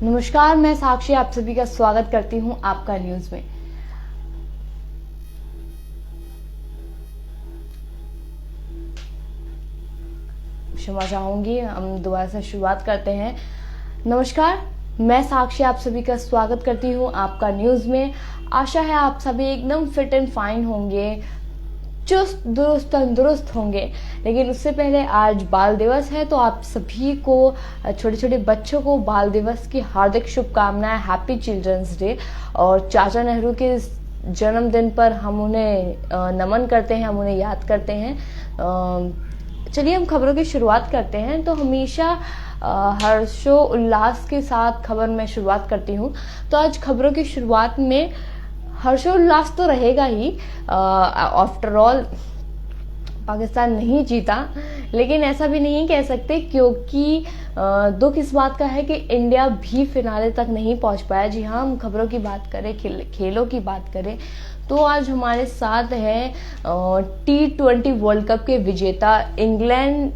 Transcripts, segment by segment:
नमस्कार, मैं साक्षी आप सभी का स्वागत करती हूं आपका न्यूज में। क्षमा चाहूंगी, हम दोबारा से शुरुआत करते हैं। नमस्कार, मैं साक्षी आप सभी का स्वागत करती हूं आपका न्यूज में। आशा है आप सभी एकदम फिट एंड फाइन होंगे, चुस्त दुरुस्त तंदुरुस्त होंगे। लेकिन उससे पहले आज बाल दिवस है, तो आप सभी को, छोटे छोटे बच्चों को बाल दिवस की हार्दिक शुभकामनाएं। Happy children's day. और चाचा नेहरू के जन्मदिन पर हम उन्हें नमन करते हैं, हम उन्हें याद करते हैं। चलिए हम खबरों की शुरुआत करते हैं। तो हमेशा हर्षो उल्लास के साथ खबर में शुरुआत करती हूँ, तो आज खबरों की शुरुआत में हर्षोल्लास तो रहेगा ही। आफ्टर ऑल पाकिस्तान नहीं जीता, लेकिन ऐसा भी नहीं कह सकते, क्योंकि दुख इस बात का है कि इंडिया भी फिनाले तक नहीं पहुंच पाया। जी हाँ, हम खबरों की बात करें, खेलों की बात करें, तो आज हमारे साथ है T20 वर्ल्ड कप के विजेता। इंग्लैंड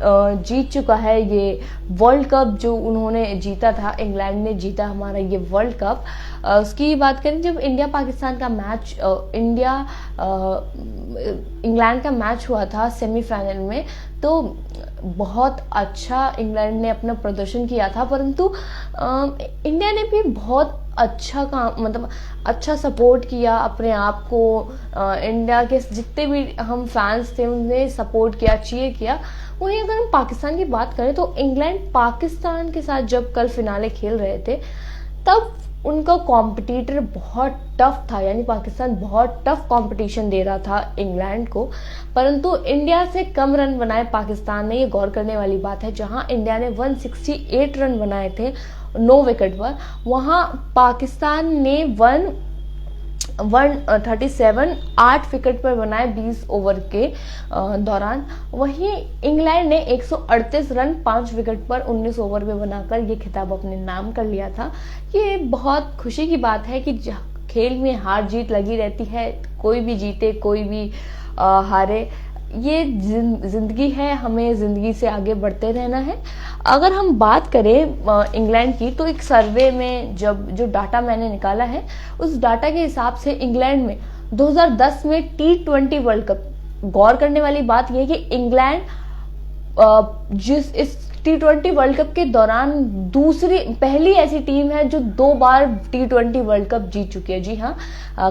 जीत चुका है ये वर्ल्ड कप, जो उन्होंने जीता था, इंग्लैंड ने जीता हमारा ये वर्ल्ड कप। उसकी बात करें, जब इंडिया पाकिस्तान का मैच, इंग्लैंड का मैच हुआ था सेमीफाइनल में, तो बहुत अच्छा इंग्लैंड ने अपना प्रदर्शन किया था, परंतु इंडिया ने भी बहुत अच्छा काम, मतलब अच्छा सपोर्ट किया अपने आप को। इंडिया के जितने भी हम फैंस थे उन्हें सपोर्ट किया, चीयर किया। वहीं अगर हम पाकिस्तान की बात करें, तो इंग्लैंड पाकिस्तान के साथ जब कल फिनाले खेल रहे थे, तब उनका कॉम्पिटिटर बहुत टफ था, यानी पाकिस्तान बहुत टफ कंपटीशन दे रहा था इंग्लैंड को, परंतु इंडिया से कम रन बनाए पाकिस्तान ने। ये गौर करने वाली बात है। जहां इंडिया ने 168 रन बनाए थे 9 विकेट पर, वहां पाकिस्तान ने 137 8 विकेट पर बनाए 20 ओवर के दौरान। वहीं इंग्लैंड ने 138 रन 5 विकेट पर 19 ओवर में बनाकर ये खिताब अपने नाम कर लिया था। ये बहुत खुशी की बात है कि खेल में हार जीत लगी रहती है, कोई भी जीते कोई भी हारे, ये जिंदगी है, हमें जिंदगी से आगे बढ़ते रहना है। अगर हम बात करें इंग्लैंड की, तो एक सर्वे में जो डाटा मैंने निकाला है, उस डाटा के हिसाब से इंग्लैंड में 2010 में T20 वर्ल्ड कप, गौर करने वाली बात यह है कि इंग्लैंड इस T20 वर्ल्ड कप के दौरान पहली ऐसी टीम है जो 2 बार T20 वर्ल्ड कप जीत चुकी है। जी हाँ,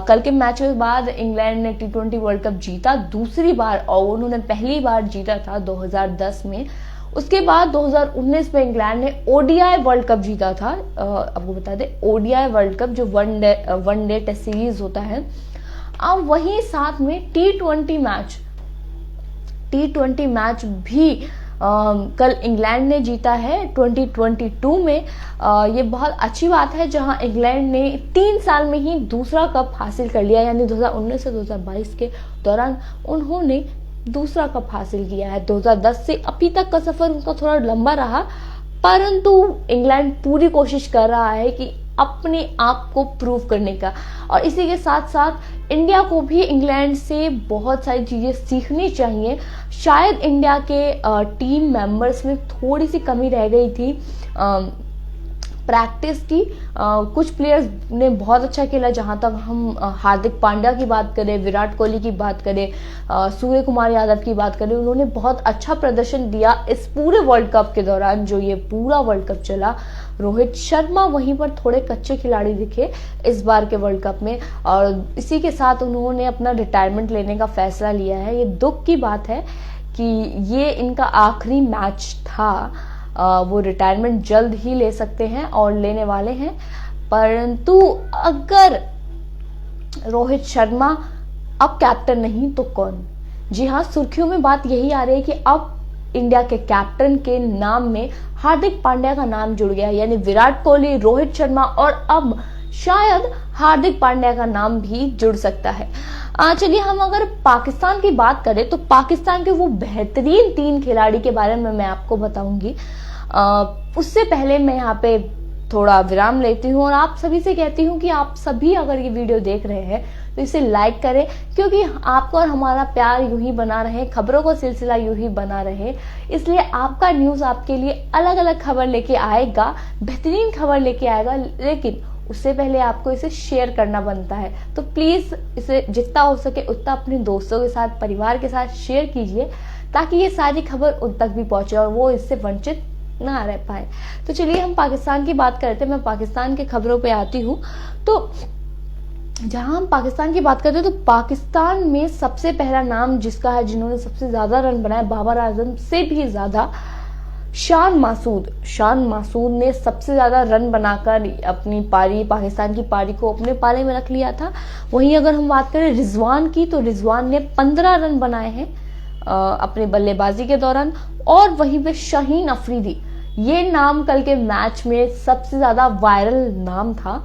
कल के मैच के बाद इंग्लैंड ने T20 वर्ल्ड कप जीता दूसरी बार, और उन्होंने पहली बार जीता था 2010 में। उसके बाद 2019 में इंग्लैंड ने ODI वर्ल्ड कप जीता था। आपको बता दें, ODI वर्ल्ड कप जो वन डे टेस्ट सीरीज होता है। अब वहीं साथ में T20 मैच भी कल इंग्लैंड ने जीता है 2022 में। ये बहुत अच्छी बात है, जहां इंग्लैंड ने 3 साल में ही दूसरा कप हासिल कर लिया, यानी 2019 से 2022 के दौरान उन्होंने दूसरा कप हासिल किया है। 2010 से अभी तक का सफर उनका थोड़ा लंबा रहा, परंतु इंग्लैंड पूरी कोशिश कर रहा है कि अपने आप को प्रूव करने का। और इसी के साथ साथ इंडिया को भी इंग्लैंड से बहुत सारी चीजें सीखनी चाहिए। शायद इंडिया के टीम मेंबर्स में थोड़ी सी कमी रह गई थी प्रैक्टिस की। कुछ प्लेयर्स ने बहुत अच्छा खेला, जहां तक हम हार्दिक पांड्या की बात करें, विराट कोहली की बात करें, सूर्य कुमार यादव की बात करें, उन्होंने बहुत अच्छा प्रदर्शन दिया इस पूरे वर्ल्ड कप के दौरान, जो ये पूरा वर्ल्ड कप चला। रोहित शर्मा वहीं पर थोड़े कच्चे खिलाड़ी दिखे इस बार के वर्ल्ड कप में, और इसी के साथ उन्होंने अपना रिटायरमेंट लेने का फैसला लिया है। ये दुख की बात है कि ये इनका आखिरी मैच था। वो रिटायरमेंट जल्द ही ले सकते हैं और लेने वाले हैं, परंतु अगर रोहित शर्मा अब कैप्टन नहीं तो कौन? जी हाँ, सुर्खियों में बात यही आ रही है कि अब इंडिया के कैप्टन के नाम में हार्दिक पांड्या का नाम जुड़ गया, यानी विराट कोहली, रोहित शर्मा और अब शायद हार्दिक पांड्या का नाम भी जुड़ सकता है। चलिए हम अगर पाकिस्तान की बात करें, तो पाकिस्तान के वो बेहतरीन 3 खिलाड़ी के बारे में मैं आपको बताऊंगी। उससे पहले मैं यहाँ पे थोड़ा विराम लेती हूँ और आप सभी से कहती हूँ कि आप सभी अगर ये वीडियो देख रहे हैं तो इसे लाइक करें, क्योंकि आपका और हमारा प्यार यूं ही बना रहे, खबरों का सिलसिला यूं ही बना रहे। इसलिए आपका न्यूज आपके लिए अलग अलग खबर लेके आएगा, बेहतरीन खबर लेके आएगा, लेकिन उससे पहले आपको इसे शेयर करना बनता है। तो प्लीज इसे जितना हो सके उतना अपने दोस्तों के साथ, परिवार के साथ शेयर कीजिए, ताकि ये सारी खबर उन तक भी पहुंचे और वो इससे वंचित ना रह पाए। तो चलिए हम पाकिस्तान की बात करते हैं। मैं पाकिस्तान के खबरों पे आती हूँ। तो जहां हम पाकिस्तान की बात करते हैं तो पाकिस्तान में सबसे पहला नाम जिसका है, जिन्होंने सबसे ज्यादा रन बनाए, बाबर आजम से भी ज्यादा, शान मासूद ने सबसे ज्यादा रन बनाकर अपनी पारी, पाकिस्तान की पारी को अपने पाले में रख लिया था। वहीं अगर हम बात करें रिजवान की, तो रिजवान ने 15 रन बनाए हैं अपने बल्लेबाजी के दौरान। और वहीं पे शाहीन अफरीदी, ये नाम कल के मैच में सबसे ज्यादा वायरल नाम था।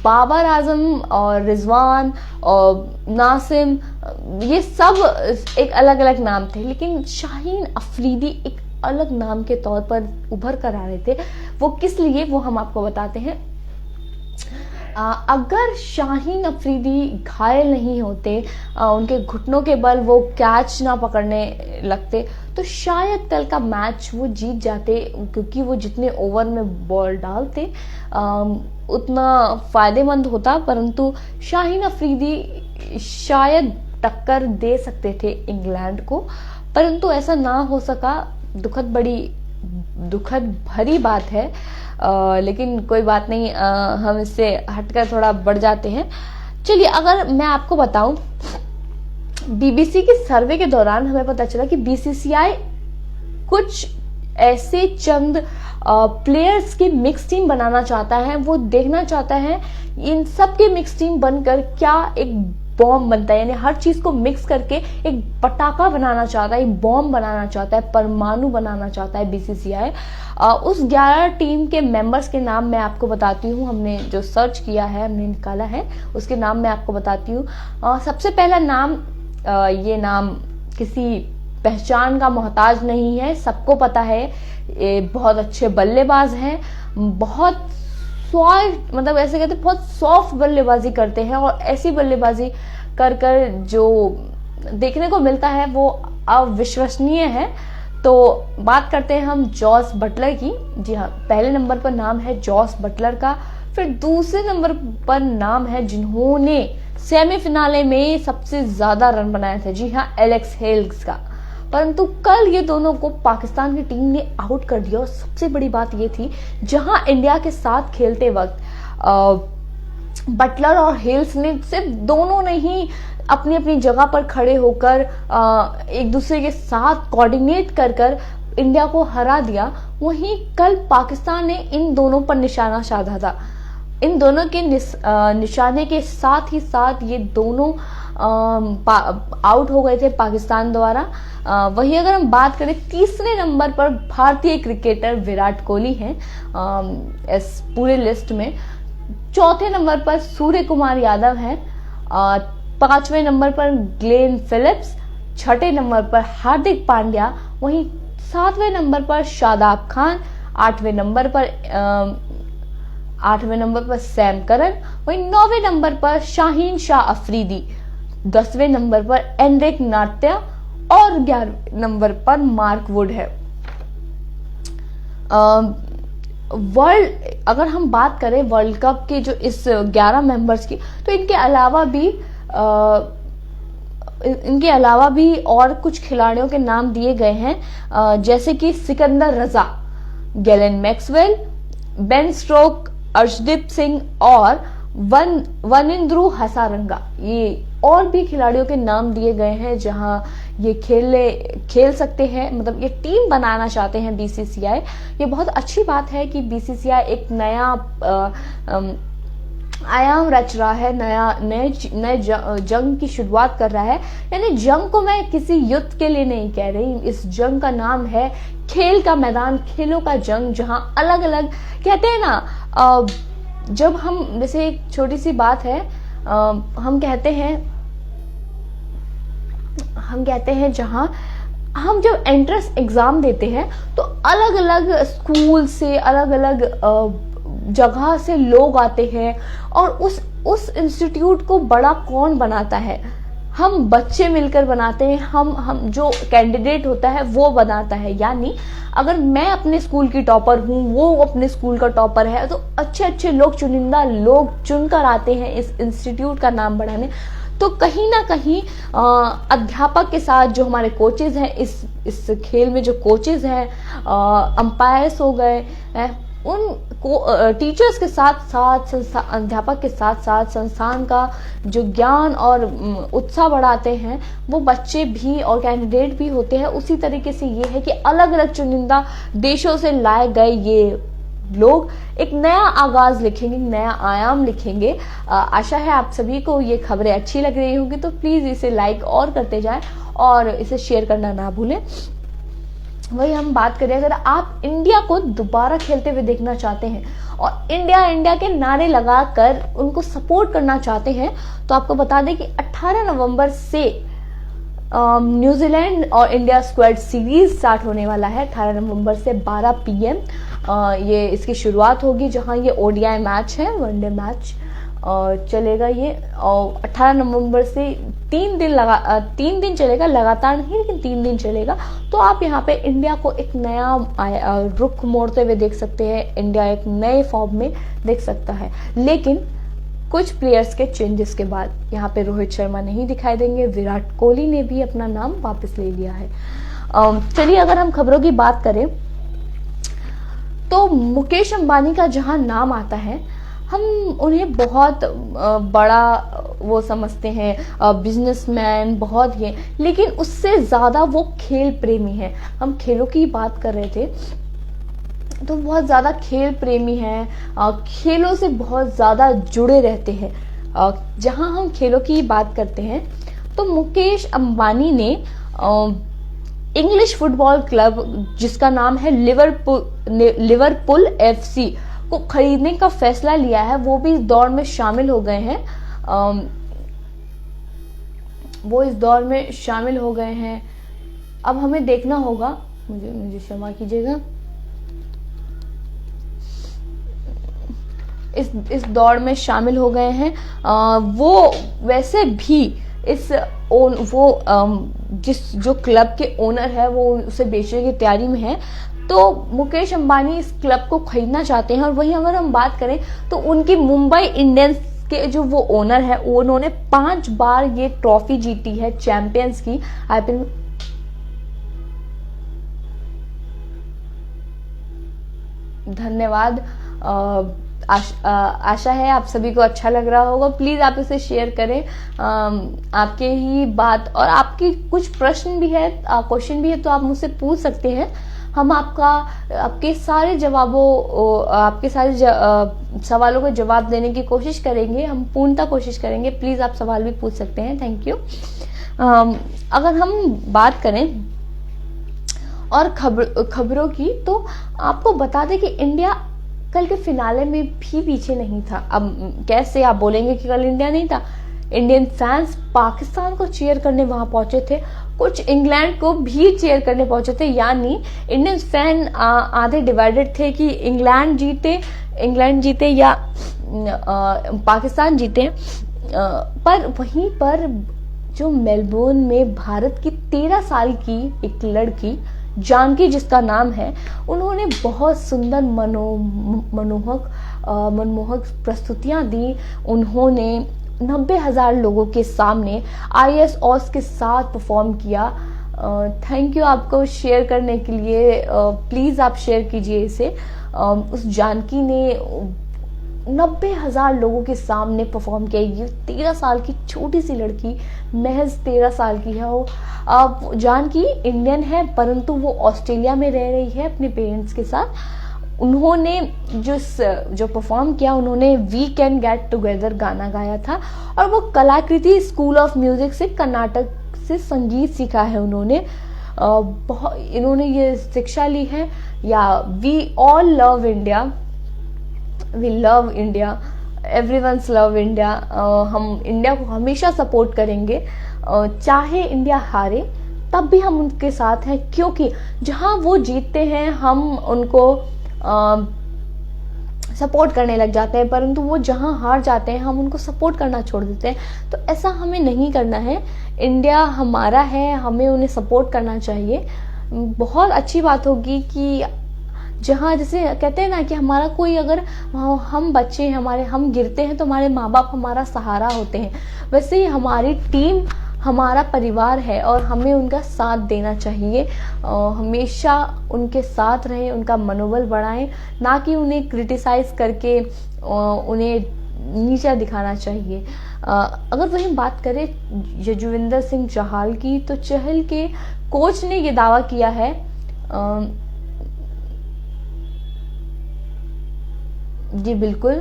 बाबर आजम और रिजवान और नासिम, ये सब एक अलग अलग नाम थे, लेकिन शाहीन अफरीदी एक अलग नाम के तौर पर उभर कर आ रहे थे। वो किस लिए, वो हम आपको बताते हैं। अगर शाहीन अफरीदी घायल नहीं होते, उनके घुटनों के बल वो कैच ना पकड़ने लगते, तो शायद कल का मैच वो जीत जाते, क्योंकि वो जितने ओवर में बॉल डालते उतना फायदेमंद होता। परंतु शाहीन अफरीदी शायद टक्कर दे सकते थे इंग्लैंड को, परंतु ऐसा ना हो सका। दुखद भरी बात है, लेकिन कोई बात नहीं, हम इससे हटकर थोड़ा बढ़ जाते हैं। चलिए, अगर मैं आपको बताऊं, बीबीसी के सर्वे के दौरान हमें पता चला कि बीसीसीआई कुछ ऐसे चंद प्लेयर्स की मिक्स टीम बनाना चाहता है। वो देखना चाहता है इन सब की मिक्स टीम बनकर क्या एक बॉम्ब बनता है, यानी हर चीज को मिक्स करके एक पटाखा बनाना चाहता है, एक बॉम्ब बनाना चाहता है, परमाणु बनाना चाहता है बीसीसीआई। उस 11 टीम के मेंबर्स के नाम मैं आपको बताती हूँ। हमने जो सर्च किया है, हमने निकाला है, उसके नाम मैं आपको बताती हूँ। सबसे पहला नाम, ये नाम किसी पहचान का मोहताज नहीं है, सबको पता है। ये बहुत अच्छे बल्लेबाज हैं, बहुत सॉफ्ट, मतलब ऐसे कहते बहुत सॉफ्ट बल्लेबाजी करते हैं, और ऐसी बल्लेबाजी कर कर जो देखने को मिलता है वो अविश्वसनीय है। तो बात करते हैं हम जॉस बटलर की। जी हाँ, पहले नंबर पर नाम है जॉस बटलर का। फिर दूसरे नंबर पर नाम है जिन्होंने सेमीफिनाले में सबसे ज्यादा रन बनाए थे, जी हाँ, एलेक्स हेल्स का। परंतु कल ये दोनों को पाकिस्तान की टीम ने आउट कर दिया। और सबसे बड़ी बात ये थी, जहां इंडिया के साथ खेलते वक्त बटलर और हेल्स ने सिर्फ दोनों ने ही अपनी अपनी जगह पर खड़े होकर एक दूसरे के साथ कोऑर्डिनेट कर इंडिया को हरा दिया। वहीं कल पाकिस्तान ने इन दोनों पर निशाना साधा था। इन दोनों के निशाने के साथ ही साथ ये दोनों आउट हो गए थे पाकिस्तान द्वारा। वहीं अगर हम बात करें, तीसरे नंबर पर भारतीय क्रिकेटर विराट कोहली हैं इस पूरे लिस्ट में। चौथे नंबर पर सूर्य कुमार यादव हैं। पांचवें नंबर पर ग्लेन फिलिप्स। छठे नंबर पर हार्दिक पांड्या। वहीं सातवें नंबर पर शादाब खान। आठवें नंबर पर सैम करन। वहीं नौवें नंबर पर शाहीन शाह अफरीदी। 10वें नंबर पर एनरिक नाट्या और 11वें नंबर पर मार्क वुड है। वर्ल्ड, अगर हम बात करें वर्ल्ड कप के जो इस 11 मेंबर्स की, तो इनके अलावा भी और कुछ खिलाड़ियों के नाम दिए गए हैं, जैसे कि Sikandar Raza, Glenn Maxwell, Ben Stokes, Arshdeep Singh और वनिंद्रू हसारंगा। ये और भी खिलाड़ियों के नाम दिए गए हैं जहां ये खेल सकते हैं, मतलब ये टीम बनाना चाहते हैं बीसीसीआई। ये बहुत अच्छी बात है कि बीसीसीआई एक नया आयाम रच रहा है, नए जंग की शुरुआत कर रहा है। यानी जंग को मैं किसी युद्ध के लिए नहीं कह रही, इस जंग का नाम है खेल का मैदान, खेलों का जंग, जहां अलग अलग कहते हैं ना, जब हम, जैसे एक छोटी सी बात है, हम कहते हैं जहां हम जब एंट्रेंस एग्जाम देते हैं तो अलग अलग स्कूल से, अलग अलग जगह से लोग आते हैं, और उस इंस्टीट्यूट को बड़ा कौन बनाता है? हम बच्चे मिलकर बनाते हैं, हम जो कैंडिडेट होता है वो बनाता है। यानी अगर मैं अपने स्कूल की टॉपर हूँ, वो अपने स्कूल का टॉपर है, तो अच्छे अच्छे लोग, चुनिंदा लोग चुनकर आते हैं इस इंस्टीट्यूट का नाम बढ़ाने। तो कहीं ना कहीं अध्यापक के साथ जो हमारे कोचेज हैं, इस खेल में जो कोचेज हैं, अंपायर्स हो गए, उन टीचर्स के साथ साथ, अध्यापक के साथ साथ संस्थान का जो ज्ञान और उत्साह बढ़ाते हैं वो बच्चे भी और कैंडिडेट भी होते हैं। उसी तरीके से ये है कि अलग अलग चुनिंदा देशों से लाए गए ये लोग एक नया आगाज लिखेंगे, नया आयाम लिखेंगे। आशा है आप सभी को ये खबरें अच्छी लग रही होंगी, तो प्लीज इसे लाइक और करते जाएं और इसे शेयर करना ना भूलें। वही हम बात करें, अगर आप इंडिया को दोबारा खेलते हुए देखना चाहते हैं और इंडिया इंडिया के नारे लगाकर उनको सपोर्ट करना चाहते हैं, तो आपको बता दें कि 18 नवंबर से न्यूजीलैंड और इंडिया स्क्वाड सीरीज स्टार्ट होने वाला है। 18 नवंबर से 12 PM ये इसकी शुरुआत होगी, जहां ये ODI मैच है, वनडे मैच चलेगा ये। और 18 नवंबर से 3 दिन चलेगा, लगातार नहीं लेकिन 3 दिन चलेगा। तो आप यहाँ पे इंडिया को एक नया रुख मोड़ते हुए देख सकते हैं, इंडिया एक नए फॉर्म में देख सकता है। लेकिन कुछ प्लेयर्स के चेंजेस के बाद यहाँ पे रोहित शर्मा नहीं दिखाई देंगे, विराट कोहली ने भी अपना नाम वापस ले लिया है। चलिए अगर हम खबरों की बात करें तो मुकेश अंबानी का जहां नाम आता है, हम उन्हें बहुत बड़ा वो समझते हैं, बिजनेसमैन बहुत ही, लेकिन उससे ज्यादा वो खेल प्रेमी है। हम खेलों की बात कर रहे थे तो बहुत ज्यादा खेल प्रेमी हैं, खेलों से बहुत ज्यादा जुड़े रहते हैं। जहां हम खेलों की बात करते हैं तो मुकेश अंबानी ने इंग्लिश फुटबॉल क्लब जिसका नाम है लिवरपूल FC को खरीदने का फैसला लिया है। वो भी इस दौड़ में शामिल हो गए हैं, अब हमें देखना होगा, मुझे क्षमा कीजिएगा, इस दौड़ में शामिल हो गए हैं। वो वैसे भी जो क्लब के ओनर है वो उसे बेचने की तैयारी में है। तो मुकेश अंबानी इस क्लब को खरीदना चाहते हैं। और वहीं अगर हम बात करें तो उनकी मुंबई इंडियंस के जो वो ओनर है, उन्होंने 5 बार ये ट्रॉफी जीती है चैंपियंस की। IPL धन्यवाद। आशा है आप सभी को अच्छा लग रहा होगा। प्लीज आप इसे शेयर करें। आपके ही बात और आपकी कुछ प्रश्न भी है, क्वेश्चन भी है, तो आप मुझसे पूछ सकते हैं। हम आपके सारे सवालों का जवाब देने की कोशिश करेंगे, हम पूर्णतः कोशिश करेंगे। प्लीज आप सवाल भी पूछ सकते हैं। Thank you. अगर हम बात करें और खबरों की, तो आपको बता दें कि इंडिया कल के फिनाले में भी पीछे नहीं था। अब कैसे आप बोलेंगे कि कल इंडिया नहीं था? इंडियन फैंस पाकिस्तान को चीयर करने वहां पहुंचे थे, कुछ इंग्लैंड को भी चीयर करने पहुंचे थे। यानी इंडियन फैन आधे डिवाइडेड थे कि इंग्लैंड जीते या पाकिस्तान जीते। पर वहीं पर जो मेलबोर्न में भारत की 13 साल की एक लड़की जानकी जिसका नाम है, उन्होंने बहुत सुंदर मनमोहक प्रस्तुतियां दी। उन्होंने 90,000 लोगों के सामने IAS OS के साथ परफॉर्म किया। थैंक यू आपको शेयर करने के लिए। प्लीज आप शेयर कीजिए इसे। उस जानकी ने 90,000 लोगों के सामने परफॉर्म किया। ये 13 साल की छोटी सी लड़की, महज 13 साल की है वो। जानकी इंडियन है, परंतु वो ऑस्ट्रेलिया में रह रही है अपने पेरेंट्स के साथ। उन्होंने जो परफॉर्म किया, उन्होंने वी कैन गेट टुगेदर गाना गाया था। और वो कलाकृति स्कूल ऑफ म्यूजिक से, कर्नाटक से संगीत सीखा है उन्होंने। इन्होंने ये शिक्षा ली है। या we all love India, we love India, everyone's love India. हम इंडिया को हमेशा सपोर्ट करेंगे, चाहे इंडिया हारे तब भी हम उनके साथ हैं, क्योंकि जहां वो जीतते हैं हम उनको सपोर्ट करने लग जाते हैं, परंतु वो जहां हार जाते हैं हम उनको सपोर्ट करना छोड़ देते हैं। तो ऐसा हमें नहीं करना है। इंडिया हमारा है, हमें उन्हें सपोर्ट करना चाहिए। बहुत अच्छी बात होगी कि जहाँ जैसे कहते हैं ना कि हमारा कोई अगर हम बच्चे हमारे हम गिरते हैं तो हमारे माँ बाप हमारा सहारा होते हैं, वैसे ही हमारी टीम हमारा परिवार है और हमें उनका साथ देना चाहिए। हमेशा उनके साथ रहें, उनका मनोबल बढ़ाएं, ना कि उन्हें क्रिटिसाइज करके उन्हें नीचा दिखाना चाहिए। अगर वहीं बात करें यजुवेंद्र सिंह चहल की, तो चहल के कोच ने ये दावा किया है, जी बिल्कुल,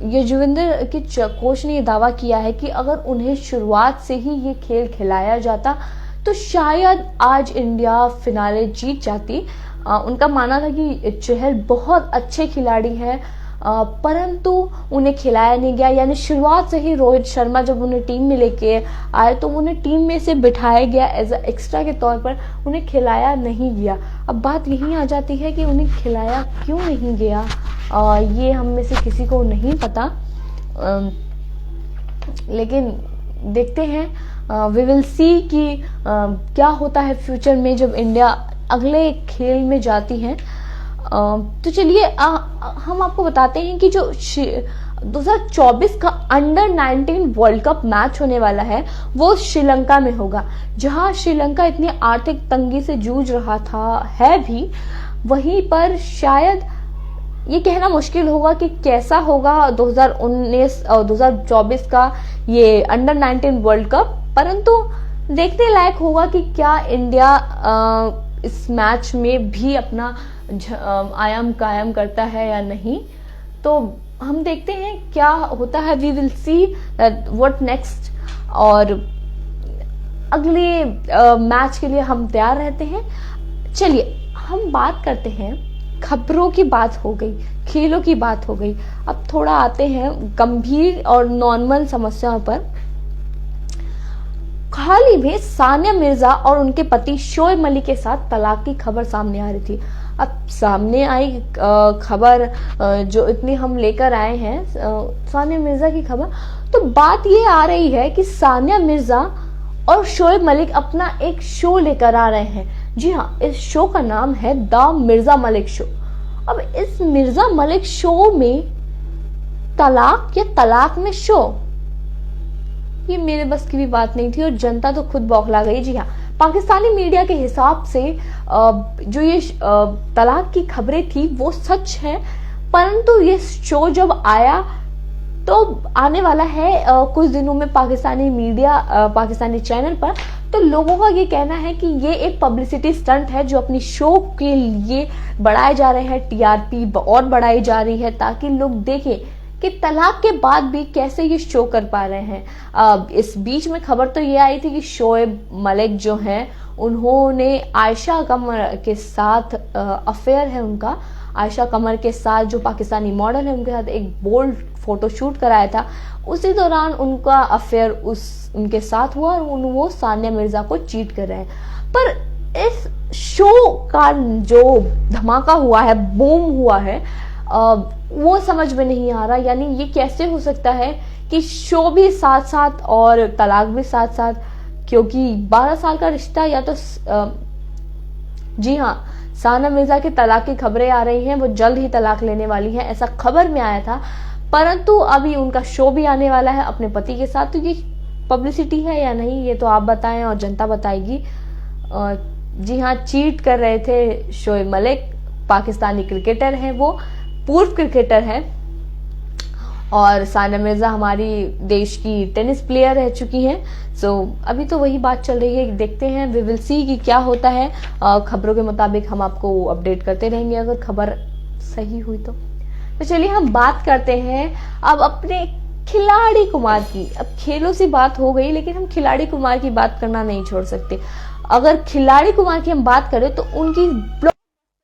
यजुवेंद्र के कोच ने यह दावा किया है कि अगर उन्हें शुरुआत से ही ये खेल खिलाया जाता तो शायद आज इंडिया फिनाले जीत जाती। उनका मानना था कि चहल बहुत अच्छे खिलाड़ी हैं, परंतु उन्हें खिलाया नहीं गया। यानी शुरुआत से ही रोहित शर्मा जब उन्हें टीम में लेके आए तो उन्हें टीम में से बिठाया गया एज अ एक्स्ट्रा के तौर पर, उन्हें खिलाया नहीं गया। अब बात यही आ जाती है कि उन्हें खिलाया क्यों नहीं गया, ये हम में से किसी को नहीं पता। लेकिन देखते हैं, वी विल सी कि क्या होता है फ्यूचर में जब इंडिया अगले खेल में जाती है। तो चलिए हम आपको बताते हैं कि जो 2024 का अंडर 19 वर्ल्ड कप मैच होने वाला है वो श्रीलंका में होगा। जहां श्रीलंका इतनी आर्थिक तंगी से जूझ रहा था है भी, वहीं पर शायद ये कहना मुश्किल होगा कि कैसा होगा 2024 का ये अंडर 19 वर्ल्ड कप, परंतु देखने लायक होगा कि क्या इंडिया इस मैच में भी अपना आयाम कायम करता है या नहीं। तो हम देखते हैं क्या होता है, we will see what next. और अगले मैच के लिए हम तैयार रहते हैं। चलिए हम बात करते हैं, खबरों की बात हो गई, खेलों की बात हो गई, अब थोड़ा आते हैं गंभीर और नॉर्मल समस्याओं पर। हाल ही में सानिया मिर्जा और उनके पति शोएब मलिक के साथ तलाक की खबर सामने आ रही थी। अब सामने आई खबर जो इतनी हम लेकर आए हैं सानिया मिर्जा की खबर, तो बात ये आ रही है कि सानिया मिर्जा और शोएब मलिक अपना एक शो लेकर आ रहे हैं। जी हाँ, इस शो का नाम है द मिर्जा मलिक शो। अब इस मिर्जा मलिक शो में तलाक या तलाक में शो, ये मेरे बस की भी बात नहीं थी और जनता तो खुद बौखला गई। जी हाँ, पाकिस्तानी मीडिया के हिसाब से जो ये तलाक की खबरें थी वो सच है, परंतु ये शो जब आया तो आने वाला है कुछ दिनों में पाकिस्तानी मीडिया पाकिस्तानी चैनल पर, तो लोगों का ये कहना है कि ये एक पब्लिसिटी स्टंट है जो अपनी शो के लिए बढ़ाए जा रहे हैं, टीआरपी और बढ़ाई जा रही है ताकि लोग देखें कि तलाक के बाद भी कैसे ये शो कर पा रहे हैं। इस बीच में खबर तो ये आई थी कि शोएब मलिक जो हैं उन्होंने आयशा कमर के साथ अफेयर है उनका, आयशा कमर के साथ जो पाकिस्तानी मॉडल है उनके साथ एक बोल्ड फोटोशूट कराया था। उसी दौरान उनका अफेयर उनके साथ हुआ और वो सानिया मिर्जा को चीट कर रहे हैं। पर इस शो का जो धमाका हुआ है, बूम हुआ है, वो समझ में नहीं आ रहा। यानी ये कैसे हो सकता है कि शो भी साथ साथ और तलाक भी साथ साथ, क्योंकि 12 साल का रिश्ता या तो जी हाँ, सानिया मिर्जा की तलाक की खबरें आ रही हैं, वो जल्द ही तलाक लेने वाली है, ऐसा खबर में आया था। परंतु अभी उनका शो भी आने वाला है अपने पति के साथ, तो ये पब्लिसिटी है या नहीं ये तो आप बताएं और जनता बताएगी। जी हाँ, चीट कर रहे थे शोएब मलिक, पाकिस्तानी क्रिकेटर हैं, वो पूर्व क्रिकेटर हैं, और सानिया मिर्जा हमारी देश की टेनिस प्लेयर रह चुकी हैं। सो अभी तो वही बात चल रही है, देखते हैं, वी विल सी कि क्या होता है। खबरों के मुताबिक हम आपको अपडेट करते रहेंगे अगर खबर सही हुई तो। चलिए हम बात करते हैं अब अपने खिलाड़ी कुमार की। अब खेलों से बात हो गई, लेकिन हम खिलाड़ी कुमार की बात करना नहीं छोड़ सकते। अगर खिलाड़ी कुमार की हम बात करें तो उनकी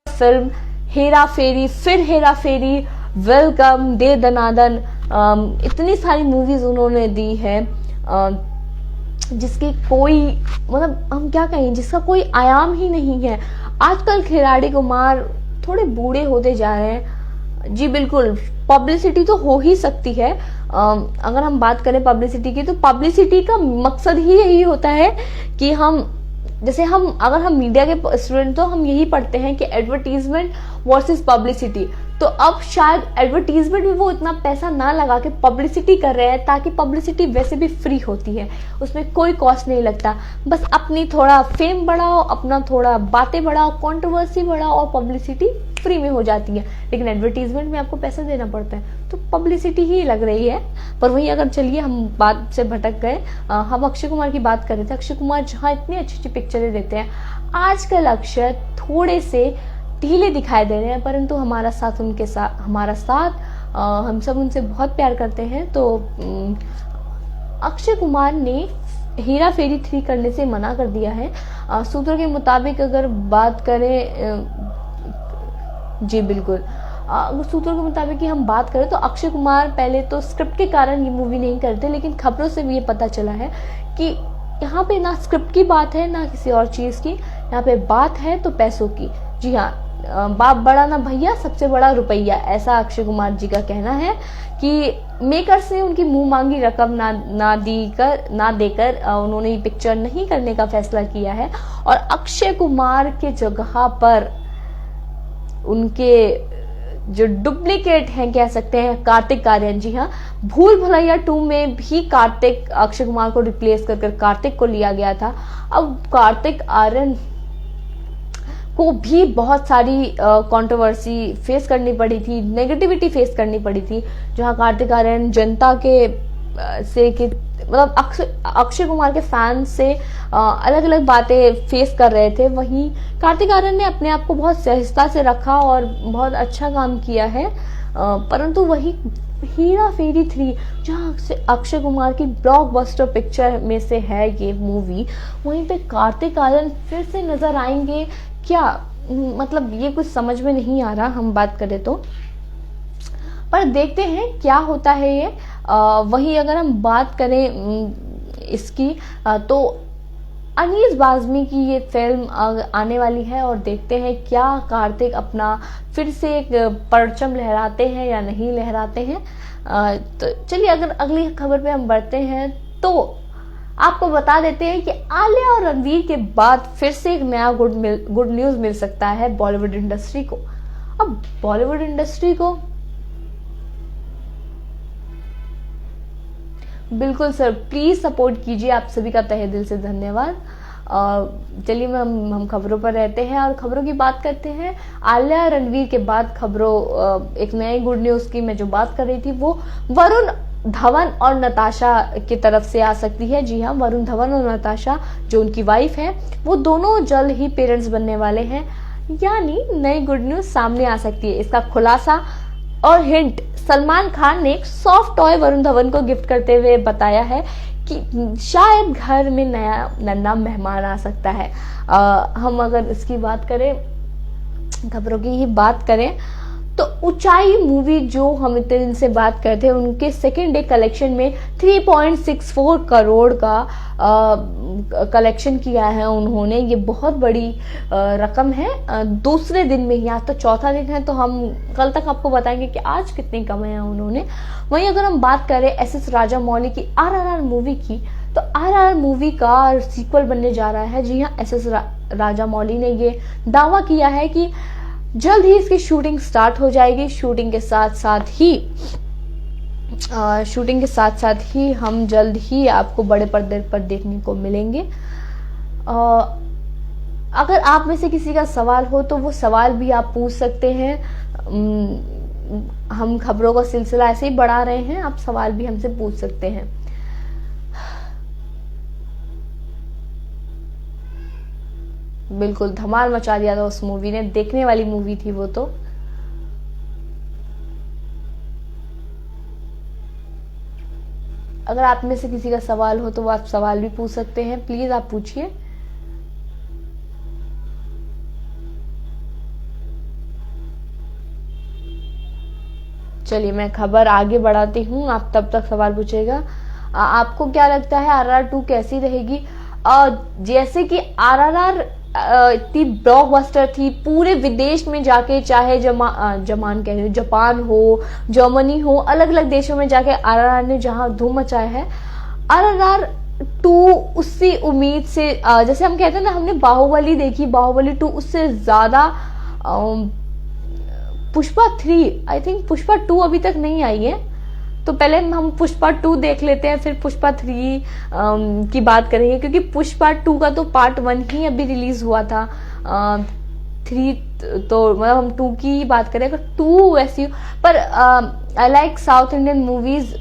फिल्म हेरा फेरी, फिर हेरा फेरी, वेलकम, दे दनादन, इतनी सारी मूवीज उन्होंने दी है। जिसकी कोई मतलब हम क्या कहें, जिसका कोई आयाम ही नहीं है। आजकल खिलाड़ी कुमार थोड़े बूढ़े होते जा रहे हैं। जी बिल्कुल, पब्लिसिटी तो हो ही सकती है। अगर हम बात करें पब्लिसिटी की, तो पब्लिसिटी का मकसद ही यही होता है कि हम, जैसे हम अगर हम मीडिया के स्टूडेंट, तो हम यही पढ़ते हैं कि एडवर्टीजमेंट वर्सेस पब्लिसिटी। तो अब शायद एडवर्टीजमेंट में वो इतना पैसा ना लगा के पब्लिसिटी कर रहे हैं, ताकि पब्लिसिटी वैसे भी फ्री होती है, उसमें कोई कॉस्ट नहीं लगता। बस अपनी थोड़ा फेम बढ़ाओ, अपना थोड़ा बातें बढ़ाओ, कंट्रोवर्सी बढ़ाओ, और पब्लिसिटी फ्री में हो जाती है। लेकिन एडवर्टीजमेंट में आपको पैसा देना पड़ता है, तो पब्लिसिटी ही लग रही है। पर वही, अगर चलिए हम बात से भटक गए, हम अक्षय कुमार की बात कर रहे थे। अक्षय कुमार जहाँ इतनी अच्छी अच्छी पिक्चरें देते हैं, आजकल अक्षय थोड़े से ढीले दिखाई दे रहे हैं, परंतु हमारा साथ हम सब उनसे बहुत प्यार करते हैं। तो अक्षय कुमार ने हेरा फेरी 3 करने से मना कर दिया है। सूत्रों के मुताबिक अगर बात करें, जी बिल्कुल, अगर सूत्रों के मुताबिक की हम बात करें, तो अक्षय कुमार पहले तो स्क्रिप्ट के कारण ये मूवी नहीं करते, लेकिन खबरों से भी ये पता चला है कि यहाँ पे ना स्क्रिप्ट की बात है ना किसी और चीज की, यहाँ पे बात है तो पैसों की। जी हाँ, बाप बड़ा ना भैया, सबसे बड़ा रुपया, ऐसा अक्षय कुमार जी का कहना है कि मेकर्स ने उनकी मुंह मांगी रकम ना देकर उन्होंने ये पिक्चर नहीं करने का फैसला किया है। और अक्षय कुमार के जगह पर उनके जो डुप्लीकेट हैं, कह सकते हैं, कार्तिक आर्यन। जी हाँ, भूल भुलैया 2 में भी कार्तिक, अक्षय कुमार को रिप्लेस कर कार्तिक को लिया गया था। अब कार्तिक आर्यन को भी बहुत सारी कंट्रोवर्सी फेस करनी पड़ी थी, नेगेटिविटी फेस करनी पड़ी थी, जहां कार्तिक आर्यन जनता के से कि मतलब अक्षय कुमार के फैन से अलग अलग बातें फेस कर रहे थे। वहीं कार्तिक आर्यन ने अपने आप को बहुत सहजता से रखा और बहुत अच्छा काम किया है। परंतु वही हेरा फेरी 3, जहाँ अक्षय कुमार की ब्लॉकबस्टर पिक्चर में से है ये मूवी, वहीं पे कार्तिक आर्यन फिर से नजर आएंगे क्या? मतलब ये कुछ समझ में नहीं आ रहा, हम बात करें तो। पर देखते हैं क्या होता है ये। वहीं अगर हम बात करें इसकी, तो अनीस बाज़मी की ये फिल्म आने वाली है, और देखते हैं क्या कार्तिक अपना फिर से एक परचम लहराते हैं या नहीं लहराते हैं। तो चलिए, अगर अगली खबर पे हम बढ़ते हैं, तो आपको बता देते हैं कि आलिया और रणवीर के बाद फिर से एक नया गुड न्यूज मिल सकता है बॉलीवुड इंडस्ट्री को। अब बॉलीवुड इंडस्ट्री को, बिल्कुल सर, प्लीज सपोर्ट कीजिए, आप सभी का तहे दिल से धन्यवाद। चलिए हम खबरों पर रहते हैं और खबरों की बात करते हैं। आलिया रणवीर के बाद खबरों, एक नए गुड न्यूज की मैं जो बात कर रही थी, वो वरुण धवन और नताशा की तरफ से आ सकती है। जी हाँ, वरुण धवन और नताशा जो उनकी वाइफ है, वो दोनों जल्द ही पेरेंट्स बनने वाले हैं, यानी नई गुड न्यूज सामने आ सकती है। इसका खुलासा और हिंट सलमान खान ने एक सॉफ्ट टॉय वरुण धवन को गिफ्ट करते हुए बताया है कि शायद घर में नया नन्हा मेहमान आ सकता है। हम अगर इसकी बात करें, खबरों की ही बात करें, तो ऊंचाई मूवी जो हम इतने दिन से बात करते हैं, उनके सेकेंड डे कलेक्शन में 3.64 करोड़ का कलेक्शन किया है उन्होंने। ये बहुत बड़ी रकम है। दूसरे दिन में ही, आज तो चौथा दिन है, तो हम कल तक आपको बताएंगे कि आज कितने कमाए हैं उन्होंने। वहीं अगर हम बात करें एस राजा मौली की RRR मूवी की, तो RRR मूवी का सीक्वल बनने जा रहा है। जी हाँ, एस राजा मौली ने ये दावा किया है कि जल्द ही इसकी शूटिंग स्टार्ट हो जाएगी। शूटिंग के साथ साथ ही हम जल्द ही आपको बड़े पर्दे पर देखने को मिलेंगे। अगर आप में से किसी का सवाल हो, तो वो सवाल भी आप पूछ सकते हैं। हम खबरों का सिलसिला ऐसे ही बढ़ा रहे हैं, आप सवाल भी हमसे पूछ सकते हैं। बिल्कुल धमाल मचा दिया था उस मूवी ने, देखने वाली मूवी थी वो तो। अगर आप में से किसी का सवाल हो, तो वो आप सवाल भी पूछ सकते हैं, प्लीज आप पूछिए। चलिए मैं खबर आगे बढ़ाती हूँ, आप तब तक सवाल पूछेगा। आपको क्या लगता है RRR 2 कैसी रहेगी? जैसे कि RRR इतनी ब्लॉकबस्टर थी, पूरे विदेश में जाके, चाहे जमान कह रही हूँ, जापान हो, जर्मनी हो, अलग अलग देशों में जाके RRR ने जहां धूम मचाया है, RRR 2 उसी उम्मीद से, जैसे हम कहते हैं ना, हमने बाहुबली देखी, बाहुबली 2 उससे ज्यादा, पुष्पा 3, आई थिंक पुष्पा 2 अभी तक नहीं आई है, तो पहले हम पुष्पा 2 देख लेते हैं, फिर पुष्पा 3 की बात करेंगे, क्योंकि पुष्पा 2 का तो पार्ट 1 ही अभी रिलीज हुआ था। 3 तो मतलब हम 2 की ही बात करें, अगर 2 वैसी, पर I like south Indian movies,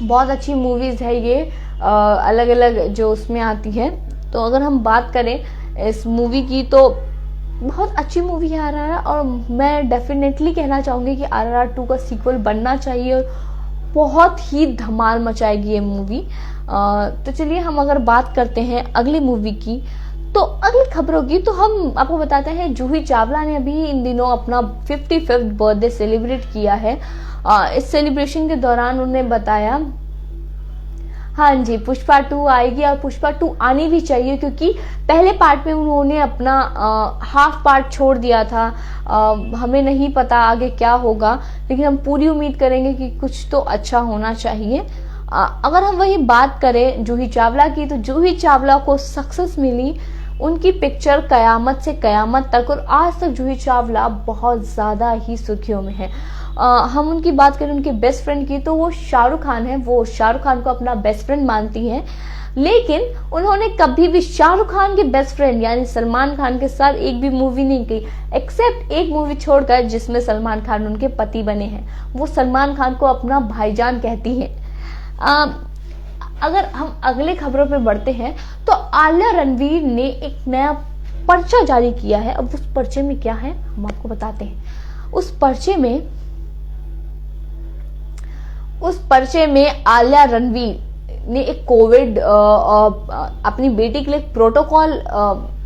बहुत अच्छी मूवीज है ये, अलग अलग जो उसमें आती है। तो अगर हम बात करें इस मूवी की, तो बहुत अच्छी मूवी है RRR, और मैं डेफिनेटली कहना चाहूंगी कि RRR 2 का सीक्वल बनना चाहिए, और बहुत ही धमाल मचाएगी ये मूवी। तो चलिए हम अगर बात करते हैं अगली मूवी की, तो अगली खबरों की, तो हम आपको बताते हैं जूही चावला ने अभी इन दिनों अपना 55th बर्थडे सेलिब्रेट किया है। इस सेलिब्रेशन के दौरान उन्होंने बताया, हाँ जी, पुष्पा 2 आएगी, और पुष्पा 2 आनी भी चाहिए, क्योंकि पहले पार्ट में उन्होंने अपना हाफ पार्ट छोड़ दिया था। हमें नहीं पता आगे क्या होगा, लेकिन हम पूरी उम्मीद करेंगे कि कुछ तो अच्छा होना चाहिए। अगर हम वही बात करें जूही चावला की, तो जूही चावला को सक्सेस मिली, उनकी पिक्चर कयामत से कयामत तक, और आज तक जूही चावला बहुत ज्यादा ही सुर्खियों में है। हम उनकी बात करें उनके बेस्ट फ्रेंड की, तो वो शाहरुख खान है, वो शाहरुख खान को अपना बेस्ट फ्रेंड मानती हैं, लेकिन उन्होंने कभी भी शाहरुख खान के बेस्ट फ्रेंड यानी सलमान खान के साथ एक भी मूवी नहीं की, एक्सेप्ट एक मूवी छोड़कर जिसमें सलमान खान उनके पति बने हैं। वो सलमान खान को अपना भाईजान कहती हैं। अगर हम अगले खबरों पे बढ़ते हैं, तो आलिया रणवीर ने एक नया पर्चा जारी किया है। अब उस पर्चे में क्या है हम आपको बताते हैं। उस पर्चे में आलिया रणवीर ने एक कोविड अपनी बेटी के लिए प्रोटोकॉल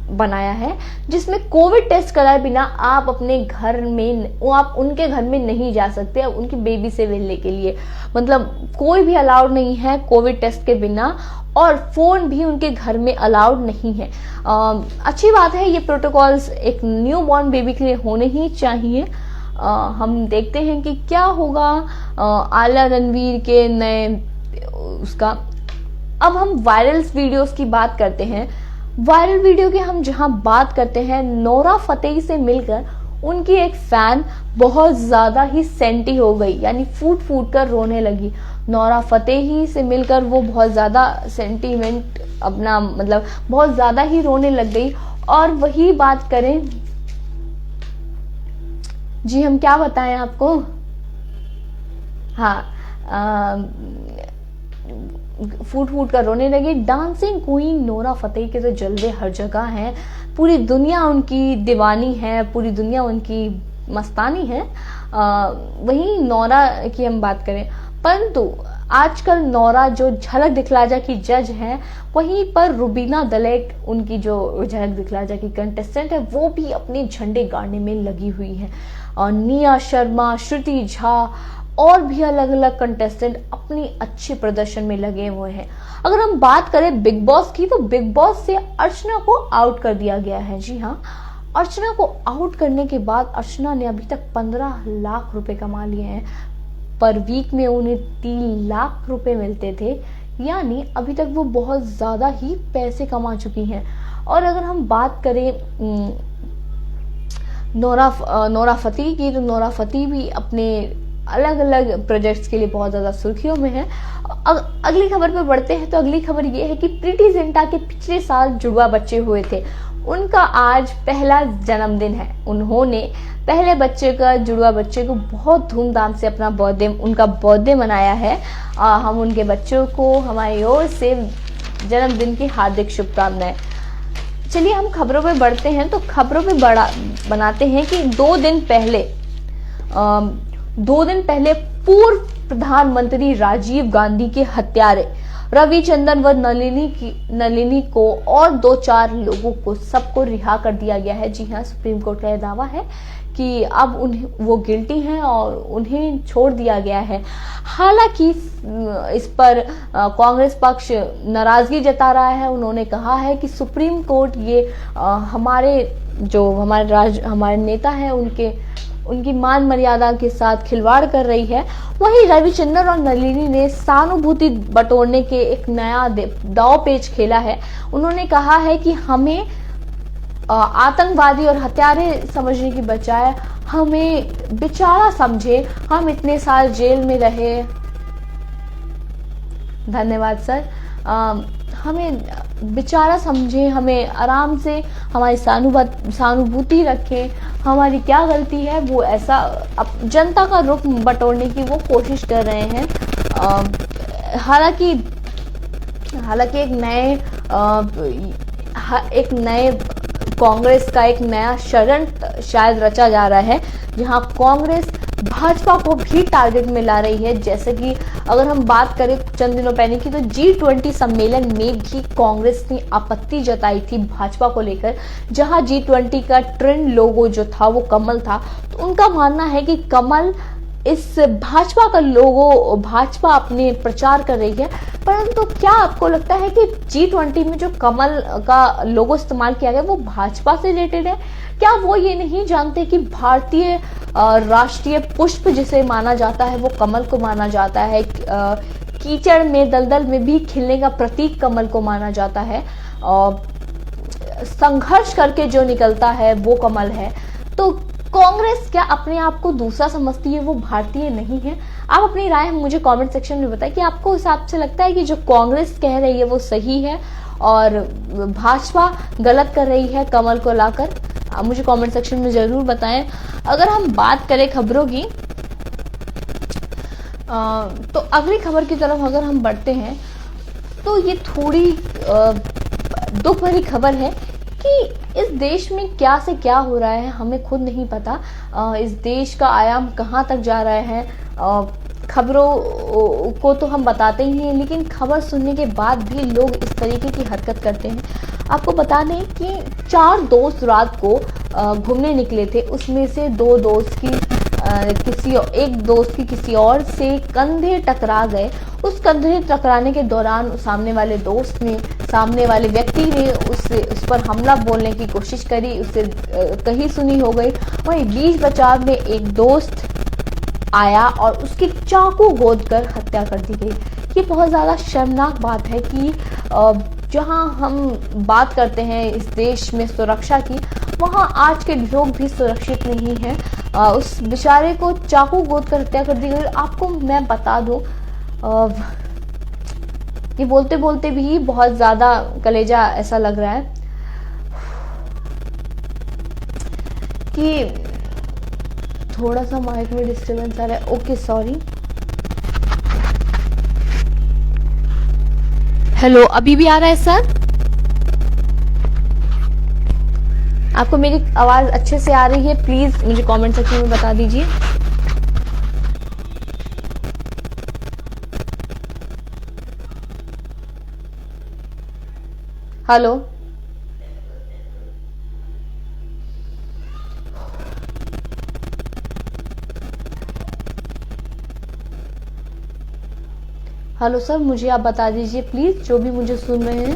बनाया है, जिसमें कोविड टेस्ट कराए बिना आप अपने घर में, आप उनके घर में नहीं जा सकते उनकी बेबी से मिलने के लिए। मतलब कोई भी अलाउड नहीं है कोविड टेस्ट के बिना, और फोन भी उनके घर में अलाउड नहीं है। अच्छी बात है, ये प्रोटोकॉल्स एक न्यू बॉर्न बेबी के लिए होने ही चाहिए। हम देखते हैं कि क्या होगा आलिया रणवीर के नए उसका। अब हम वायरल वीडियोस की बात करते हैं। वायरल वीडियो की हम जहां बात करते हैं, नोरा फतेही से मिलकर उनकी एक फैन बहुत ज्यादा ही सेंटी हो गई, यानी फूट फूट कर रोने लगी। नोरा फतेही से मिलकर वो बहुत ज्यादा सेंटीमेंट अपना, मतलब बहुत ज्यादा ही रोने लग गई। और वही बात करें, जी हम क्या बताएं आपको, हाँ, फूट फूट कर रोने लगी। डांसिंग क्वीन नोरा फतेही के तो जलवे हर जगह हैं, पूरी दुनिया उनकी दीवानी है, पूरी दुनिया उनकी मस्तानी है। वहीं नोरा की हम बात करें, परंतु आजकल नोरा जो झलक दिखलाजा की जज हैं, वहीं पर रुबीना दलेक उनकी जो झलक दिखलाजा की कंटेस्टेंट है, वो भी अपने झंडे गाड़ने में लगी हुई है। और निया शर्मा, श्रुति झा और भी अलग अलग कंटेस्टेंट अपनी अच्छे प्रदर्शन में लगे हुए हैं। अगर हम बात करें बिग बॉस की, तो बिग बॉस से अर्चना को आउट कर दिया गया है। जी हाँ, अर्चना को आउट करने के बाद अर्चना ने अभी तक 15 लाख रुपए कमा लिए हैं। पर वीक में उन्हें 3 लाख रुपए मिलते थे, यानी अभी तक वो बहुत ज्यादा ही पैसे कमा चुकी हैं। और अगर हम बात करें नोरा फतेही की, तो नोरा फतेही भी अपने अलग अलग प्रोजेक्ट्स के लिए बहुत ज्यादा सुर्खियों में है। अगली खबर पे बढ़ते हैं, तो अगली खबर ये है कि प्रीति जिंटा के पिछले साल जुड़वा बच्चे हुए थे, उनका आज पहला जन्मदिन है। उन्होंने पहले बच्चे का, जुड़वा बच्चे को बहुत धूमधाम से अपना उनका बर्थडे मनाया है। हम उनके बच्चों को हमारी ओर से जन्मदिन की हार्दिक शुभकामनाएं। चलिए हम खबरों पे बढ़ते हैं, तो खबरों पे बनाते हैं कि 2 दिन पहले पूर्व प्रधानमंत्री राजीव गांधी के हत्यारे रविचंद्रन व नलिनी को और 2-4 लोगों को सबको रिहा कर दिया गया है। जी हाँ, सुप्रीम कोर्ट का यह दावा है कि अब उन्हें वो गिल्टी हैं और उन्हें छोड़ दिया गया है। हालांकि इस पर कांग्रेस पक्ष नाराजगी जता रहा है। उन्होंने कहा है कि सुप्रीम कोर्ट ये हमारे नेता है उनकी मान मर्यादा के साथ खिलवाड़ कर रही है। वहीं रविचंद्रन और नलिनी ने सहानुभूति बटोरने के एक नया दांव पेच खेला है। उन्होंने कहा है कि हमें आतंकवादी और हत्यारे समझने की बजाय हमें बेचारा समझे, हम इतने साल जेल में रहे। धन्यवाद सर। हमें बेचारा समझे, हमें आराम से हमारी सहानुभूति रखें, हमारी क्या गलती है। वो ऐसा जनता का रुख बटोरने की वो कोशिश कर रहे हैं। हालांकि एक नए कांग्रेस का एक नया षड्यंत्र शायद रचा जा रहा है, जहां कांग्रेस भाजपा को भी टारगेट में ला रही है। जैसे कि अगर हम बात करें चंद दिनों पहले की, तो G20 सम्मेलन में भी कांग्रेस ने आपत्ति जताई थी भाजपा को लेकर, जहां G20 का ट्रेंड लोगो जो था वो कमल था। तो उनका मानना है कि कमल इस भाजपा का लोगो भाजपा अपने प्रचार कर रही है। परंतु क्या आपको लगता है कि G20 में जो कमल का लोगो इस्तेमाल किया गया वो भाजपा से रिलेटेड है? क्या वो ये नहीं जानते कि भारतीय राष्ट्रीय पुष्प जिसे माना जाता है वो कमल को माना जाता है। कीचड़ में दलदल में भी खिलने का प्रतीक कमल को माना जाता है। संघर्ष करके जो निकलता है वो कमल है। तो कांग्रेस क्या अपने आप को दूसरा समझती है, वो भारतीय नहीं है? आप अपनी राय मुझे कमेंट सेक्शन में बताएं कि आपको हिसाब से लगता है कि जो कांग्रेस कह रही है वो सही है और भाजपा गलत कर रही है कमल को लाकर। आप मुझे कमेंट सेक्शन में जरूर बताएं। अगर हम बात करें खबरों की, तो अगली खबर की तरफ अगर हम बढ़ते हैं तो ये थोड़ी दुख भरी खबर है कि इस देश में क्या से क्या हो रहा है हमें खुद नहीं पता। इस देश का आयाम कहाँ तक जा रहा है। खबरों को तो हम बताते ही हैं, लेकिन खबर सुनने के बाद भी लोग इस तरीके की हरकत करते हैं। आपको बता दें कि 4 दोस्त रात को घूमने निकले थे। उसमें से एक दोस्त की किसी और से कंधे टकरा गए। उस कंधे टकराने के दौरान सामने वाले व्यक्ति ने उस पर हमला बोलने की कोशिश करी, उससे कहीं सुनी हो गई। वहीं बीच बचाव में एक दोस्त आया और उसकी चाकू गोद कर हत्या कर दी गई। ये बहुत ज़्यादा शर्मनाक बात है कि जहां हम बात करते हैं इस देश में सुरक्षा की, वहां आज के लोग भी सुरक्षित नहीं हैं। उस बेचारे को चाकू गोद कर हत्या कर दी गई। आपको मैं बता दूं, ये बोलते बोलते भी बहुत ज़्यादा कलेजा ऐसा लग रहा है कि थोड़ा सा माइक में डिस्टर्बेंस आ रहा है। Okay sorry. हेलो, अभी भी आ रहा है सर? आपको मेरी आवाज अच्छे से आ रही है? प्लीज मुझे कमेंट सेक्शन में बता दीजिए। हेलो, हेलो सर, मुझे आप बता दीजिए प्लीज, जो भी मुझे सुन रहे हैं।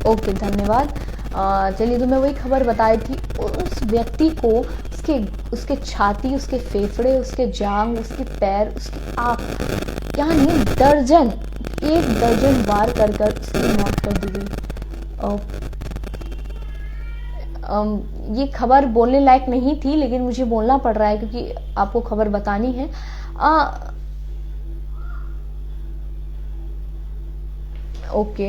ओके, धन्यवाद। चलिए, तो मैं वही खबर बताई थी। उस व्यक्ति को उसके छाती, उसके फेफड़े, उसके जांग, उसके पैर, उसकी आंख, यानी एक दर्जन वार कर उसकी मौत कर दी गई। ये खबर बोलने लायक नहीं थी, लेकिन मुझे बोलना पड़ रहा है क्योंकि आपको खबर बतानी है। ओके,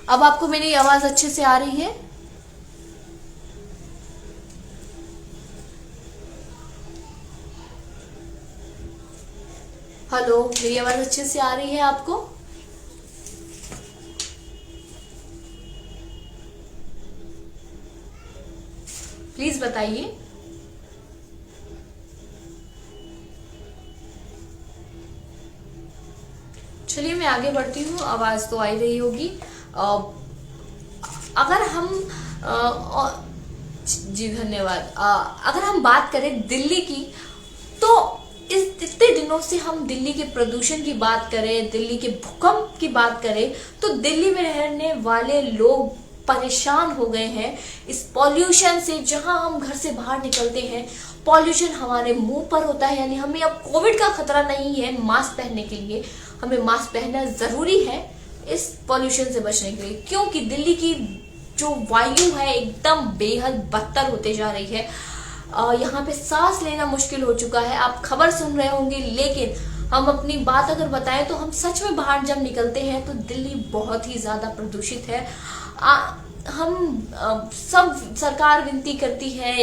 अब आपको मेरी आवाज अच्छे से आ रही है? हेलो, मेरी आवाज अच्छे से आ रही है आपको? प्लीज बताइए। चलिए, मैं आगे बढ़ती हूँ। आवाज तो आ ही रही होगी। अगर हम जी धन्यवाद। अगर हम बात करें दिल्ली की, तो इतने दिनों से हम दिल्ली के प्रदूषण की बात करें, दिल्ली के भूकंप की बात करें, तो दिल्ली में रहने वाले लोग परेशान हो गए हैं इस पॉल्यूशन से। जहां हम घर से बाहर निकलते हैं, पॉल्यूशन हमारे मुंह पर होता है, यानी हमें अब कोविड का खतरा नहीं है मास्क पहनने के लिए। हमें मास्क पहनना जरूरी है इस पॉल्यूशन से बचने के लिए, क्योंकि दिल्ली की जो वायु है एकदम बेहद बदतर होते जा रही है। यहाँ पे सांस लेना मुश्किल हो चुका है। आप खबर सुन रहे होंगे, लेकिन हम अपनी बात अगर बताएं तो हम सच में बाहर जब निकलते हैं तो दिल्ली बहुत ही ज्यादा प्रदूषित है। हम सब सरकार विनती करती है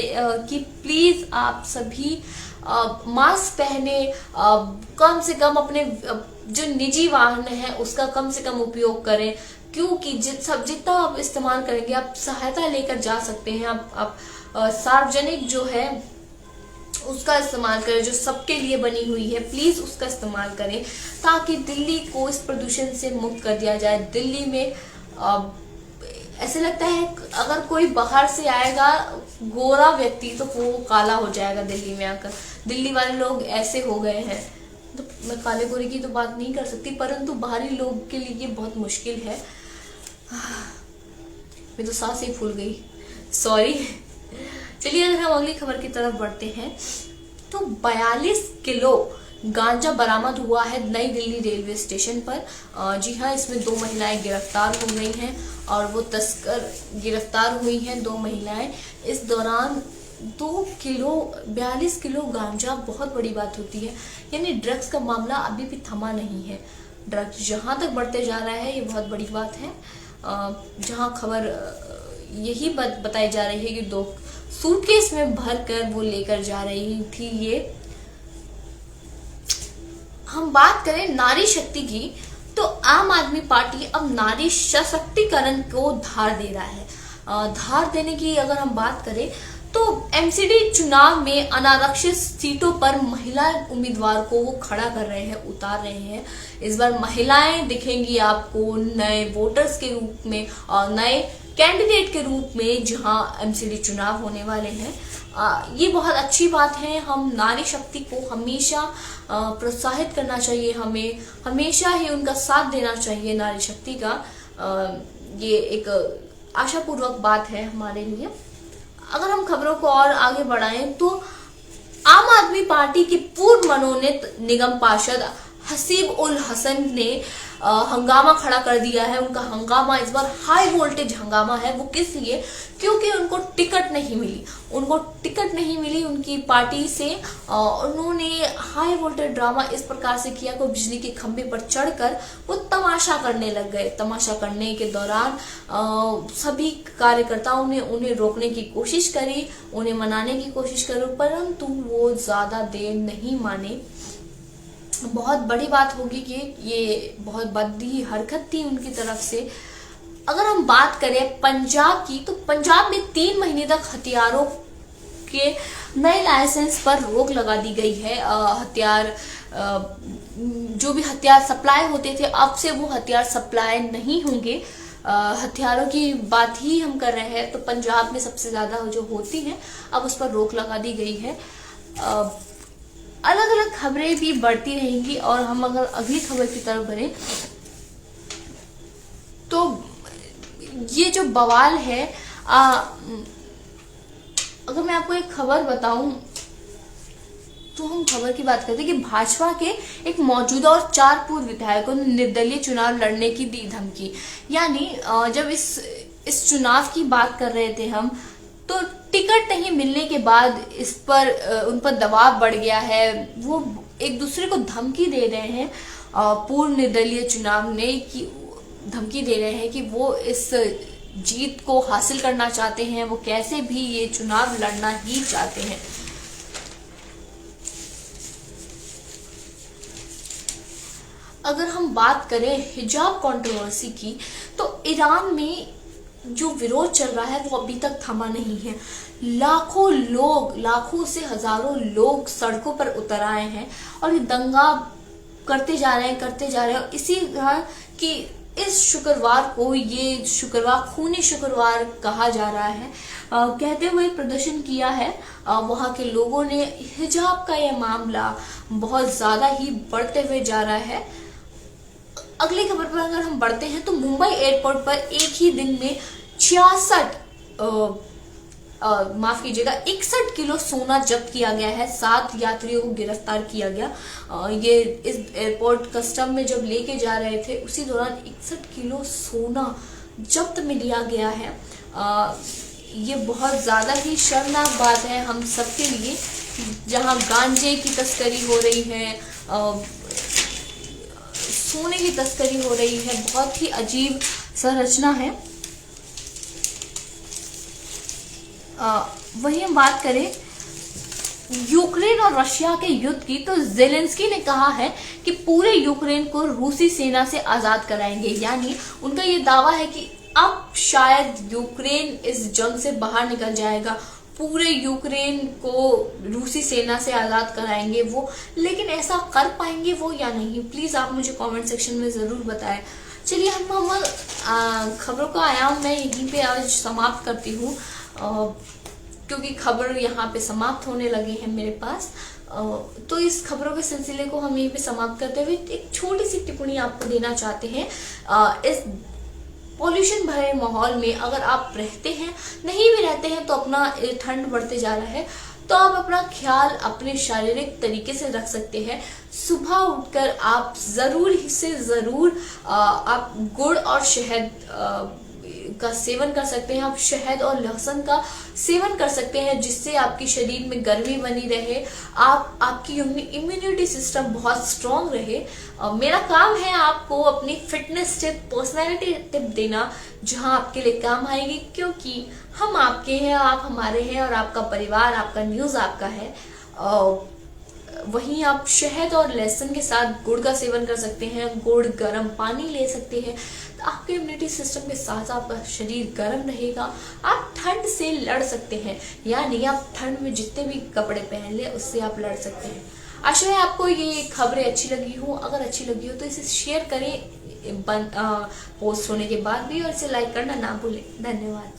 कि प्लीज आप सभी मास्क पहने, कम से कम अपने जो निजी वाहन है उसका कम से कम उपयोग करें, क्योंकि जितना आप इस्तेमाल करेंगे, आप सहायता लेकर जा सकते हैं। आप सार्वजनिक जो है उसका इस्तेमाल करें, जो सबके लिए बनी हुई है, प्लीज उसका इस्तेमाल करें ताकि दिल्ली को इस प्रदूषण से मुक्त कर दिया जाए। दिल्ली में ऐसे लगता है अगर कोई बाहर से आएगा गोरा व्यक्ति तो वो काला हो जाएगा दिल्ली में आकर। दिल्ली वाले लोग ऐसे हो गए हैं, तो मैं काले गोरे की तो बात नहीं कर सकती, परंतु बाहरी लोग के लिए बहुत मुश्किल है। मैं तो सांस ही फूल गई, सॉरी। चलिए अगर हम अगली खबर की तरफ बढ़ते हैं, तो 42 किलो गांजा बरामद हुआ है नई दिल्ली रेलवे स्टेशन पर। जी हाँ, इसमें 2 महिलाएं गिरफ्तार हो गई हैं और वो तस्कर गिरफ्तार हुई हैं 2 महिलाएं। इस दौरान 42 किलो गांजा बहुत बड़ी बात होती है, यानी ड्रग्स का मामला अभी भी थमा नहीं है। ड्रग्स जहां तक बढ़ते जा रहा है ये बहुत बड़ी बात है। जहां खबर यही बताई जा रही है कि 2 सूटकेस में भरकर वो लेकर जा रही थी ये। हम बात करें नारी शक्ति की, तो आम आदमी पार्टी अब नारी सशक्तिकरण को धार दे रहा है। धार देने की अगर हम बात करें तो एमसीडी चुनाव में अनारक्षित सीटों पर महिला उम्मीदवार को वो खड़ा कर रहे हैं, उतार रहे हैं। इस बार महिलाएं दिखेंगी आपको नए वोटर्स के रूप में और नए कैंडिडेट के रूप में जहां एमसीडी चुनाव होने वाले हैं। ये बहुत अच्छी बात है। हम नारी शक्ति को हमेशा प्रोत्साहित करना चाहिए, हमें हमेशा ही उनका साथ देना चाहिए नारी शक्ति का। ये एक आशापूर्वक बात है हमारे लिए। अगर हम खबरों को और आगे बढ़ाएं तो आम आदमी पार्टी के पूर्व मनोनीत निगम पार्षद हसीब उल हसन ने हंगामा खड़ा कर दिया है। उनका हंगामा इस बार हाई वोल्टेज हंगामा है। वो किस लिए? क्योंकि उनको टिकट नहीं मिली। उनको टिकट नहीं मिली उनकी पार्टी से। उन्होंने हाई वोल्टेज ड्रामा इस प्रकार से किया कि बिजली के खंभे पर चढ़कर वो तमाशा करने लग गए। तमाशा करने के दौरान सभी कार्यकर्ताओं ने उन्हें रोकने की कोशिश करी, उन्हें मनाने की कोशिश करी, परंतु वो ज्यादा देर नहीं माने। बहुत बड़ी बात होगी कि ये बहुत बदी हरकत थी उनकी तरफ से। अगर हम बात करें पंजाब की, तो पंजाब में 3 महीने तक हथियारों के नए लाइसेंस पर रोक लगा दी गई है। हथियार जो भी हथियार सप्लाई होते थे, अब से वो हथियार सप्लाई नहीं होंगे। हथियारों की बात ही हम कर रहे हैं, तो पंजाब में सबसे ज्यादा जो होती है अब उस पर रोक लगा दी गई है। अलग अलग खबरें भी बढ़ती रहेंगी। और हम अगर अगली खबर की तरफ बढ़े तो ये जो बवाल है, अगर मैं आपको एक खबर बताऊं तो हम खबर की बात करते हैं कि भाजपा के एक मौजूदा और 4 पूर्व विधायकों ने निर्दलीय चुनाव लड़ने की दी धमकी। यानी जब इस चुनाव की बात कर रहे थे हम, तो टिकट नहीं मिलने के बाद इस पर उन पर दबाव बढ़ गया है। वो एक दूसरे को धमकी दे रहे हैं, पूर्व निर्दलीय चुनाव ने की धमकी दे रहे हैं कि वो इस जीत को हासिल करना चाहते हैं, वो कैसे भी ये चुनाव लड़ना ही चाहते हैं। अगर हम बात करें हिजाब कंट्रोवर्सी की, तो ईरान में जो विरोध चल रहा है वो अभी तक थमा नहीं है। लाखों से हजारों लोग सड़कों पर उतर आए हैं और ये दंगा करते जा रहे हैं। इसी तरह की इस शुक्रवार को, ये शुक्रवार खूनी शुक्रवार कहा जा रहा है, कहते हुए प्रदर्शन किया है। वहाँ के लोगों ने हिजाब का यह मामला बहुत ज्यादा ही बढ़ते हुए जा रहा है। अगली खबर पर अगर हम बढ़ते हैं तो मुंबई एयरपोर्ट पर एक ही दिन में 61 किलो सोना जब्त किया गया है। 7 यात्रियों को गिरफ्तार किया गया। ये इस एयरपोर्ट कस्टम में जब लेके जा रहे थे उसी दौरान 61 किलो सोना जब्त में लिया गया है। ये बहुत ज्यादा ही शर्मनाक बात है हम सबके लिए, जहां गांजे की तस्करी हो रही है, सोने की तस्करी हो रही है। बहुत ही अजीब संरचना है। वही हम बात करें यूक्रेन और रशिया के युद्ध की, तो जेलेंस्की ने कहा है कि पूरे यूक्रेन को रूसी सेना से आजाद कराएंगे। यानी उनका ये दावा है कि अब शायद यूक्रेन इस जंग से बाहर निकल जाएगा, पूरे यूक्रेन को रूसी सेना से आजाद कराएंगे वो। लेकिन ऐसा कर पाएंगे वो या नहीं, प्लीज आप मुझे कमेंट सेक्शन में जरूर बताएं। चलिए हम खबरों का आयाम मैं यहीं पे आज समाप्त करती हूँ, क्योंकि खबर यहाँ पे समाप्त होने लगे हैं मेरे पास। तो इस खबरों के सिलसिले को हम यहीं पे समाप्त करते हुए एक छोटी सी टिप्पणी आपको देना चाहते हैं। इस पॉल्यूशन भरे माहौल में अगर आप रहते हैं, नहीं भी रहते हैं तो अपना ठंड बढ़ते जा रहा है, तो आप अपना ख्याल अपने शारीरिक तरीके से रख सकते हैं। सुबह उठकर आप जरूर से जरूर आप गुड़ और शहद का सेवन कर सकते हैं। आप शहद और लहसुन का सेवन कर सकते हैं, जिससे आपकी शरीर में गर्मी बनी रहे, आपकी इम्यूनिटी सिस्टम बहुत स्ट्रांग रहे। मेरा काम है आपको अपनी फिटनेस टिप, पर्सनालिटी टिप देना, जहां आपके लिए काम आएगी, क्योंकि हम आपके हैं, आप हमारे हैं, और आपका परिवार, आपका न्यूज आपका है। वहीं आप शहद और लहसुन के साथ गुड़ का सेवन कर सकते हैं। गुड़, गर्म पानी ले सकते हैं, तो आपके इम्यूनिटी सिस्टम के साथ आपका शरीर गर्म रहेगा। आप ठंड से लड़ सकते हैं, यानी आप ठंड में जितने भी कपड़े पहन ले उससे आप लड़ सकते हैं। आशा है आपको ये खबरें अच्छी लगी हो। अगर अच्छी लगी हो तो इसे शेयर करें पोस्ट होने के बाद भी, और इसे लाइक करना ना भूलें। धन्यवाद।